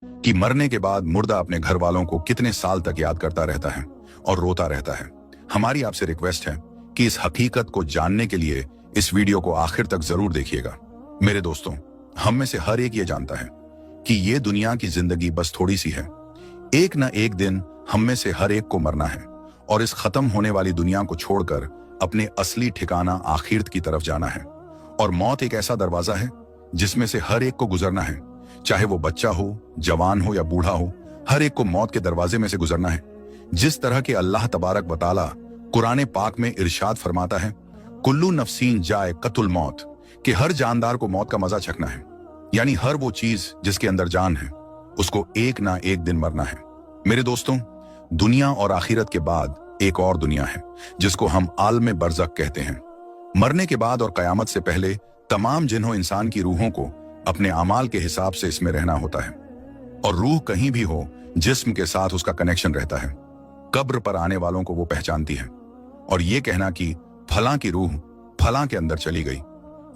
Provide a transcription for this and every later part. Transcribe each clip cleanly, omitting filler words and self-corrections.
कि मरने के बाद मुर्दा अपने घर वालों को कितने साल तक याद करता रहता है और रोता रहता है। हमारी आपसे रिक्वेस्ट है कि इस हकीकत को जानने के लिए इस वीडियो को आखिर तक जरूर देखिएगा। मेरे दोस्तों, हम में से हर एक ये जानता है कि ये दुनिया की जिंदगी बस थोड़ी सी है। एक न एक दिन हम में से हर एक को मरना है और इस खत्म होने वाली दुनिया को छोड़कर अपने असली ठिकाना आखिरत की तरफ जाना है। और मौत एक ऐसा दरवाजा है जिसमें से हर एक को गुजरना है, चाहे वो बच्चा हो, जवान हो या बूढ़ा हो, हर एक को मौत के दरवाजे में से गुजरना है। जिस तरह के अल्लाह तबारक व तआला कुरान पाक में इरशाद फरमाता है, कुल्लू नफ्सीन जायक़तुल मौत, कि हर जानदार को मौत का मजा चखना है। यानी हर वो चीज जिसके अंदर जान है उसको एक ना एक दिन मरना है। मेरे दोस्तों, दुनिया और आखिरत के बाद एक और दुनिया है जिसको हम आलम बरज़ख कहते हैं। मरने के बाद और कयामत से पहले तमाम जिन्हों इंसान की रूहों को अपने अमाल के हिसाब से इसमें रहना होता है, और रूह कहीं भी हो जिस्म के साथ उसका कनेक्शन रहता है। कब्र पर आने वालों को वो पहचानती है, और ये कहना कि फलां की रूह फलां के अंदर चली गई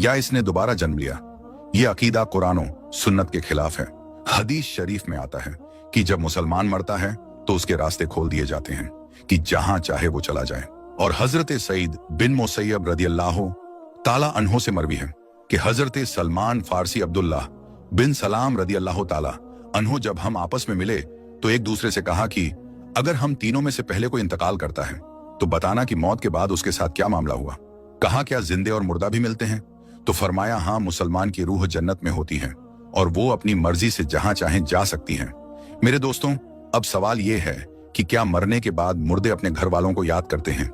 या इसने दोबारा जन्म लिया, ये अकीदा कुरानो सुन्नत के खिलाफ है। हदीस शरीफ में आता है कि जब मुसलमान मरता है तो उसके रास्ते खोल दिए जाते हैं कि जहां चाहे वो चला जाए। और हजरत सईद बिन मुसैयब रदियल्लाहु ताला अन्हो से मरवी है कि हजरत सलमान फारसी अब्दुल्ला बिन सलाम रदियल्लाहु ताला अन्हो जब हम आपस में मिले तो एक दूसरे से कहा कि अगर हम तीनों में से पहले कोई इंतकाल करता है तो बताना कि मौत के बाद उसके साथ क्या मामला हुआ। कहा, क्या जिंदे और मुर्दा भी मिलते हैं? तो फरमाया, हाँ, मुसलमान की रूह जन्नत में होती है और वो अपनी मर्जी से जहां चाहें जा सकती हैं। मेरे दोस्तों, अब सवाल ये है कि क्या मरने के बाद मुर्दे अपने घर वालों को याद करते हैं?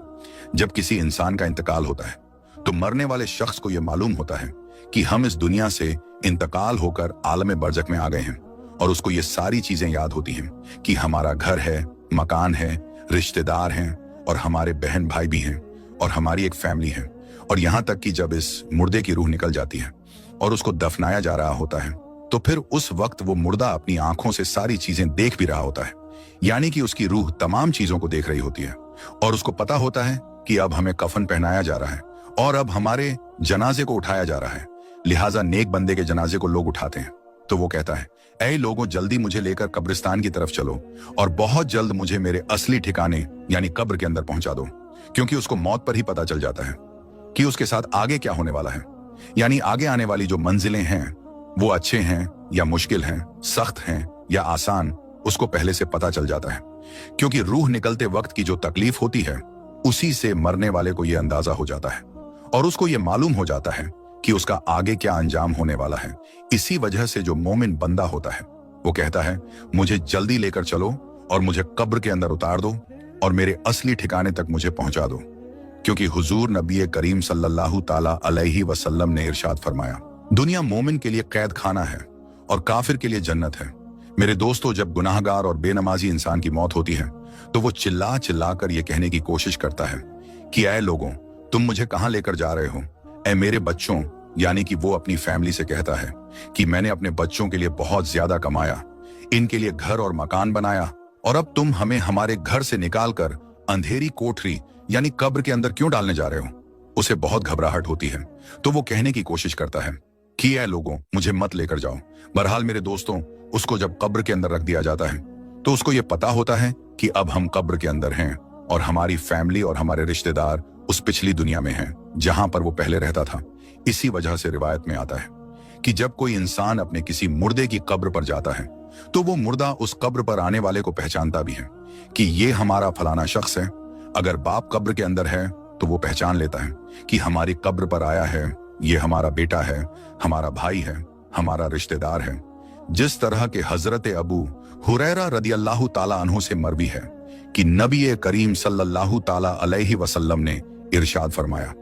जब किसी इंसान का इंतकाल होता है तो मरने वाले शख्स को यह मालूम होता है कि हम इस दुनिया से इंतकाल होकर आलम बरज़ख में आ गए हैं, और उसको ये सारी चीजें याद होती हैं कि हमारा घर है, मकान है, रिश्तेदार हैं, और हमारे बहन भाई भी हैं, और हमारी एक फैमिली है। और यहां तक कि जब इस मुर्दे की रूह निकल जाती है और उसको दफनाया जा रहा होता है तो फिर उस वक्त वो मुर्दा अपनी आंखों से सारी चीजें देख भी रहा होता है। यानी कि उसकी रूह तमाम चीजों को देख रही होती है, और उसको पता होता है कि अब हमें कफन पहनाया जा रहा है और अब हमारे जनाजे को उठाया जा रहा है। लिहाजा नेक बंदे के जनाजे को लोग उठाते हैं तो वो कहता है, ऐ लोगों, जल्दी मुझे लेकर कब्रिस्तान की तरफ चलो और बहुत जल्द मुझे मेरे असली ठिकाने यानी कब्र के अंदर पहुंचा दो। क्योंकि उसको मौत पर ही पता चल जाता है कि उसके साथ आगे क्या होने वाला है। यानी आगे आने वाली जो मंजिलें हैं वो अच्छे हैं या मुश्किल हैं, सख्त हैं या आसान, उसको पहले से पता चल जाता है। क्योंकि रूह निकलते वक्त की जो तकलीफ होती है उसी से मरने वाले को यह अंदाजा हो जाता है, और उसको यह मालूम हो जाता है कि उसका आगे क्या अंजाम होने वाला है। इसी वजह से जो मोमिन बंदा होता है वो कहता है, मुझे जल्दी लेकर चलो और मुझे कब्र के अंदर उतार दो और मेरे असली ठिकाने तक मुझे पहुंचा दो। क्योंकि हुजूर नबी करीम सल्लल्लाहु ताला अलैहि वसल्लम ने इरशाद फरमाया, दुनिया मोमिन के लिए कैद खाना है और काफिर के लिए जन्नत है। मेरे दोस्तों, जब गुनाहगार और बेनमाजी इंसान की मौत होती है तो वो चिल्ला चिल्ला कर ये कहने की कोशिश करता है कि ऐ लोगों, तुम मुझे कहां लेकर जा रहे हो? ऐ मेरे बच्चों, यानी कि वो अपनी फैमिली से कहता है कि मैंने अपने बच्चों के लिए बहुत ज्यादा कमाया, इनके लिए घर और मकान बनाया, और अब तुम हमें हमारे घर से निकालकर अंधेरी कोठरी यानी कब्र के अंदर क्यों डालने जा रहे हो? उसे बहुत घबराहट होती है तो वो कहने की कोशिश करता है कि ऐ लोगों, मुझे मत लेकर जाओ। बहरहाल मेरे दोस्तों, उसको जब कब्र के अंदर रख दिया जाता है तो उसको ये पता होता है कि अब हम कब्र के अंदर हैं और हमारी फैमिली और हमारे रिश्तेदार उस पिछली दुनिया में हैं जहां पर वो पहले रहता था। इसी वजह से रिवायत में आता है कि जब कोई इंसान अपने किसी मुर्दे की कब्र पर जाता है तो वो मुर्दा उस कब्र पर आने वाले को पहचानता भी है कि ये हमारा फलाना शख्स है। अगर बाप कब्र के अंदर है तो वो पहचान लेता है कि हमारी कब्र पर आया है, ये हमारा बेटा है, हमारा भाई है, हमारा रिश्तेदार है। जिस तरह के हजरत अबू हुरैरा रदियल्लाहु ताला अन्हु से मरवी है कि नबी करीम सल्लल्लाहु ताला अलैहि वसल्लम ने इरशाद फरमाया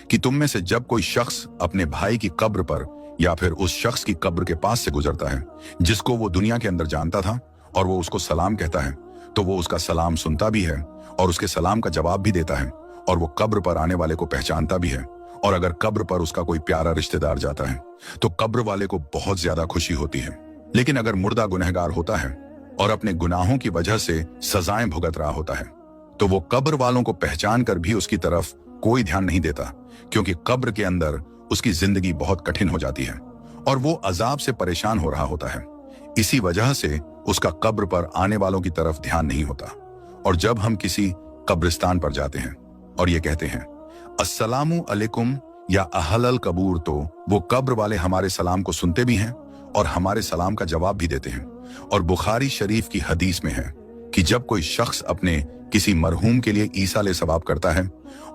कि तुम में से जब कोई शख्स अपने भाई की कब्र पर या फिर उस शख्स की कब्र के पास से गुजरता है जिसको वो दुनिया के अंदर जानता था, और वो उसको सलाम कहता है, तो वो उसका सलाम सुनता भी है और उसके सलाम का जवाब भी देता है, और वो कब्र पर आने वाले को पहचानता भी है। और अगर कब्र पर उसका कोई प्यारा रिश्तेदार जाता है तो कब्र वाले को बहुत ज्यादा खुशी होती है। लेकिन अगर मुर्दा गुनहगार होता है और अपने गुनाहों की वजह से सजाएं भुगत रहा होता है तो वो कब्र वालों को पहचान कर भी उसकी तरफ कोई ध्यान नहीं देता, क्योंकि कब्र के अंदर उसकी जिंदगी बहुत कठिन हो जाती है और वो अजाब से परेशान हो रहा होता है। इसी वजह से उसका कब्र पर आने वालों की तरफ ध्यान नहीं होता। और जब हम किसी कब्रिस्तान पर जाते हैं और ये कहते हैं अस्सलामु अलैकुम या अहलल कबूर, तो वो कब्र वाले हमारे सलाम को सुनते भी हैं और हमारे सलाम का जवाब भी देते हैं। और बुखारी शरीफ की हदीस में है कि जब कोई शख्स अपने किसी मरहूम के लिए ईसाले सवाब करता है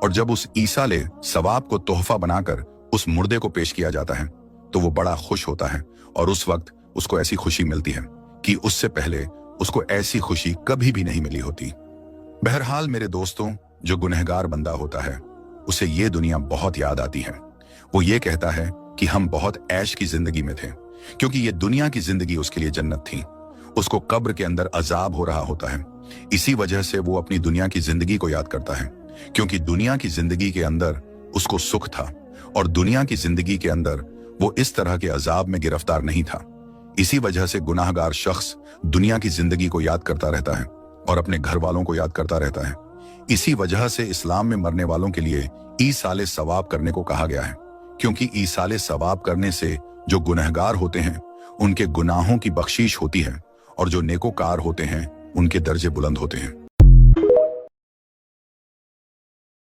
और जब उस ईसाले सवाब को तोहफा बनाकर उस मुर्दे को पेश किया जाता है तो वो बड़ा खुश होता है और उस वक्त उसको ऐसी खुशी मिलती है कि उससे पहले उसको ऐसी खुशी कभी भी नहीं मिली होती। बहरहाल मेरे दोस्तों, जो गुनहगार बंदा होता है उसे ये दुनिया बहुत याद आती है। वो ये कहता है कि हम बहुत ऐश की जिंदगी में थे, क्योंकि ये दुनिया की जिंदगी उसके लिए जन्नत थी। उसको कब्र के अंदर अजाब हो रहा होता है, इसी वजह से वो अपनी दुनिया की जिंदगी को याद करता है, क्योंकि दुनिया की जिंदगी के अंदर उसको सुख था और दुनिया की जिंदगी के अंदर वो इस तरह के अजाब में गिरफ्तार नहीं था। इसी वजह से गुनाहगार शख्स दुनिया की जिंदगी को याद करता रहता है और अपने घर वालों को याद करता रहता है। इसी वजह से इस्लाम में मरने वालों के लिए ईसाले सवाब करने को कहा गया है, क्योंकि ईसाले सवाब करने से जो गुनहगार होते हैं उनके गुनाहों की बख्शीश होती है और जो नेकोकार होते हैं उनके दर्जे बुलंद होते हैं।